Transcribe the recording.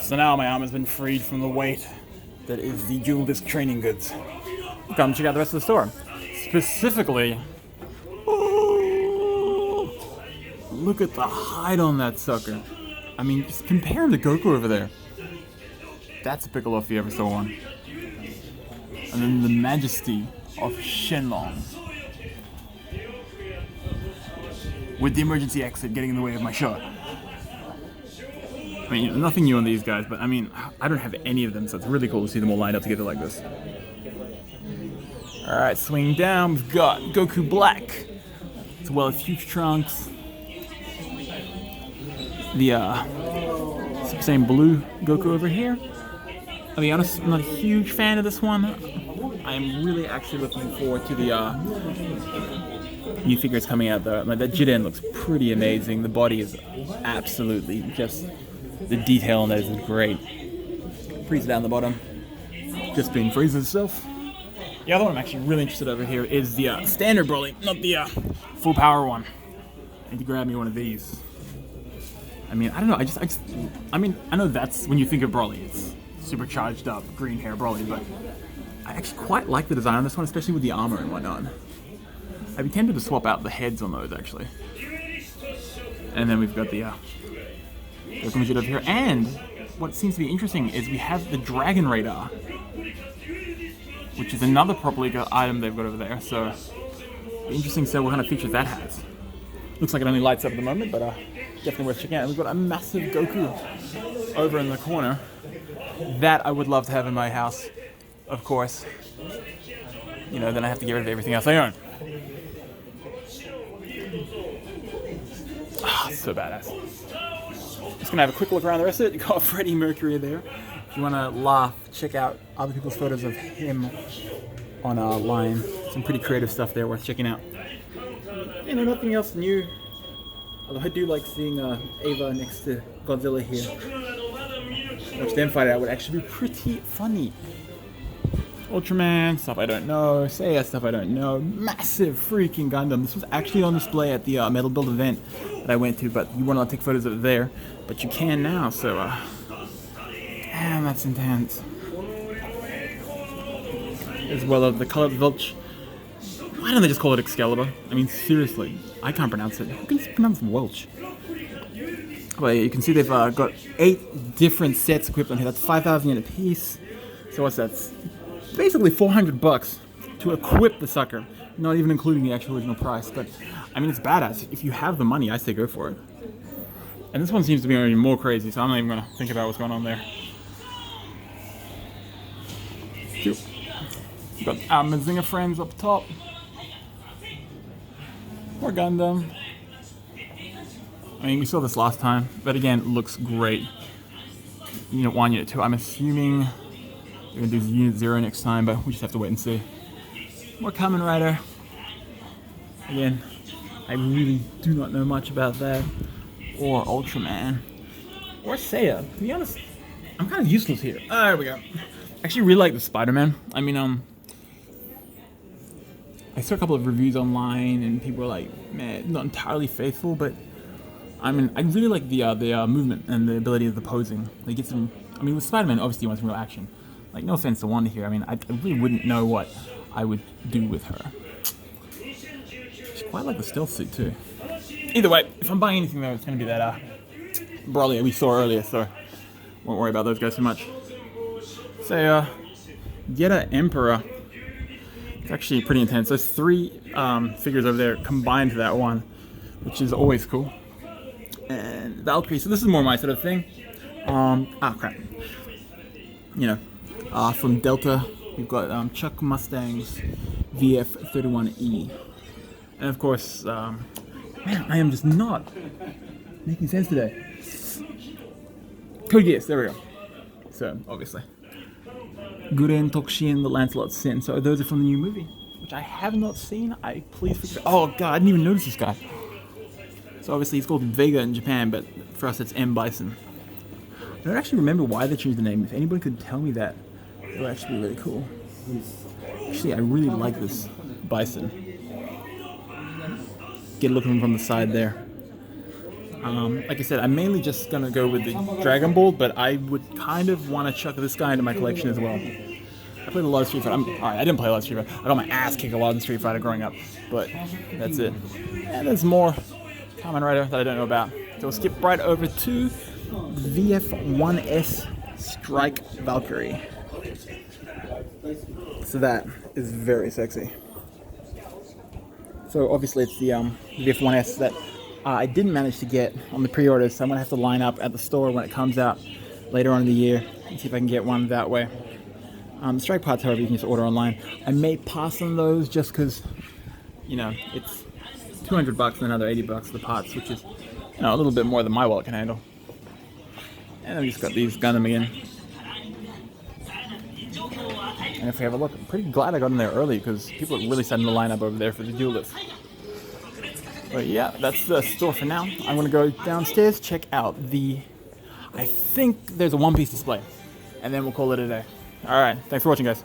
So now my arm has been freed from the weight that is the dual disc training goods. Come check out the rest of the store. Specifically, look at the height on that sucker. I mean, just compare him to Goku over there. That's a Piccolo if you ever saw one. And then the majesty of Shenlong. With the emergency exit getting in the way of my shot. I mean, nothing new on these guys, but I mean, I don't have any of them, so it's really cool to see them all lined up together like this. Alright, swing down, we've got Goku Black, as well as Huge Trunks, the Super Saiyan Blue Goku over here. I'll be honest, I'm not a huge fan of this one. I'm really actually looking forward to the new figures coming out though. Like, that Jiden looks pretty amazing, the body is absolutely just... The detail on that is great. Frieza down the bottom. Just being Frieza itself. The other one I'm actually really interested over here is the standard Broly, not the full power one. I need to grab me one of these. I mean, I don't know, I mean, I know that's when you think of Broly, it's super charged up, green hair Broly, but I actually quite like the design on this one, especially with the armor and whatnot. I'd be tempted to swap out the heads on those actually. And then we've got the over here, and what seems to be interesting is we have the Dragon Radar, which is another Prop League item they've got over there, so interesting to see what kind of features that has. Looks like it only lights up at the moment, but definitely worth checking out. We've got a massive Goku over in the corner that I would love to have in my house, of course. You know, then I have to get rid of everything else I own. So badass. Just gonna have a quick look around the rest of it. You got Freddie Mercury there. If you wanna laugh, check out other people's photos of him on line. Some pretty creative stuff there worth checking out. You know, nothing else new. Although I do like seeing Ava next to Godzilla here. Watch them fight out would actually be pretty funny. Ultraman, stuff I don't know. Seiya, stuff I don't know. Massive freaking Gundam. This was actually on display at the Metal Build event that I went to, but you weren't allowed to take photos of it there. But you can now, so damn, that's intense. As well as the colored Vilch. Why don't they just call it Excalibur? I mean, seriously, I can't pronounce it. Who can pronounce Welch? Well, you can see they've got 8 different sets equipped on here. That's 5,000 yen a piece. So what's that? Basically $400 to equip the sucker, not even including the actual original price. But I mean, it's badass. If you have the money, I say go for it. And this one seems to be even more crazy, so I'm not even gonna think about what's going on there. We've got our Mazinga friends up top. More Gundam. I mean, we saw this last time, but again, it looks great. Unit 1, Unit 2. I'm assuming we're gonna do Unit 0 next time, but we just have to wait and see. More Kamen Rider. Again, I really do not know much about that. Or Ultraman. Or Seiya. To be honest, I'm kind of useless here. There we go. I actually really like the Spider-Man. I mean, I saw a couple of reviews online, and people were like, man, not entirely faithful, but I mean, I really like the movement and the ability of the posing. They get some. I mean, with Spider-Man, obviously you want some real action. Like, no offense to Wanda here. I mean, I really wouldn't know what I would do with her. She's quite like the stealth suit too. Either way, if I'm buying anything though, it's gonna be that Broly we saw earlier, so won't worry about those guys too much. So, Yeta Emperor. It's actually pretty intense. There's 3 figures over there combined to that one, which is always cool. And Valkyrie, so this is more my sort of thing. Crap. You know, from Delta, we've got Chuck Mustang's VF-31E. And of course, man, I am just not making sense today. Code Geass, there we go. So, obviously. Guren Tokushin, the Lancelot Sin. So those are from the new movie, which I have not seen. Please forget. Oh god, I didn't even notice this guy. So obviously he's called Vega in Japan, but for us it's M. Bison. I don't actually remember why they changed the name. If anybody could tell me that, it would actually be really cool. Actually, I really like this Bison. Get a look at him from the side there. Like I said, I'm mainly just gonna go with the Dragon Ball, but I would kind of want to chuck this guy into my collection as well. I played a lot of Street Fighter. Alright, I didn't play a lot of Street Fighter. I got my ass kicked a lot in Street Fighter growing up, but that's it. And there's more Kamen Rider that I don't know about. So we'll skip right over to VF1S Strike Valkyrie. So that is very sexy. So obviously it's the VF1S that I didn't manage to get on the pre-orders, so I'm going to have to line up at the store when it comes out later on in the year and see if I can get one that way. Strike parts, however, you can just order online. I may pass on those just because, you know, it's $200 and another $80 for the parts, which is, you know, a little bit more than my wallet can handle. And I've just got these Gundam again. And if we have a look, I'm pretty glad I got in there early because people are really starting to line up over there for the duelists. But yeah, that's the store for now. I'm going to go downstairs, check out I think there's a One Piece display. And then we'll call it a day. Alright, thanks for watching, guys.